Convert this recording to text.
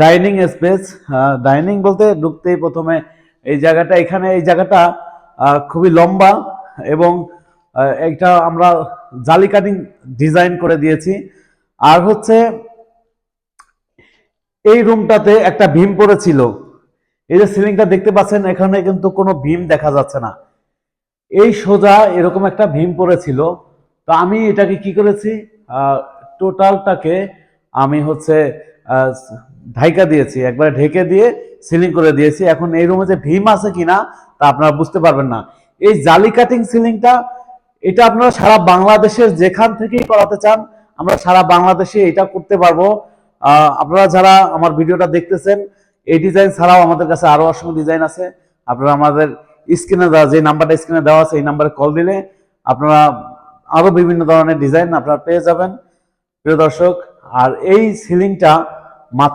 Dining space. Dining বলতে ঢুকতেই প্রথমে এই জায়গাটা, এখানে এই জায়গাটা খুবই লম্বা এবং এটা আমরা জালি কাটিং ডিজাইন করে দিয়েছি। আর হচ্ছে এই রুমটাতে একটা ভীম পড়েছিল, এই যে সিলিংটা দেখতে পাচ্ছেন এখানে কিন্তু কোনো ভীম দেখা যাচ্ছে না, এই সোজা এরকম একটা ভীম পড়েছিল। তো আমি এটাকে কি করেছি, টোটালটাকে আমি হচ্ছে ঢাইকা দিয়েছি, একবারে ঢেকে দিয়ে সিলিং করে দিয়েছি। এখন এই রুমে যে ভীম আছে কিনা তা আপনারা বুঝতে পারবেন না। এই জালি কাটিং সিলিংটা, এটা আপনারা সারা বাংলাদেশের যেখান থেকেই করাতে চান আমরা সারা বাংলাদেশে এটা করতে পারবো। আপনারা যারা আমার ভিডিওটা দেখতেছেন, এই ডিজাইন ছাড়াও আমাদের কাছে আরো অসংখ্য ডিজাইন আছে। আপনারা আমাদের স্ক্রিনে দেওয়া যে নাম্বারটা স্ক্রিনে দেওয়া আছে এই নাম্বারে কল দিলে আপনারা আরো বিভিন্ন ধরনের ডিজাইন আপনারা পেয়ে যাবেন প্রিয় দর্শক। আর এই সিলিংটা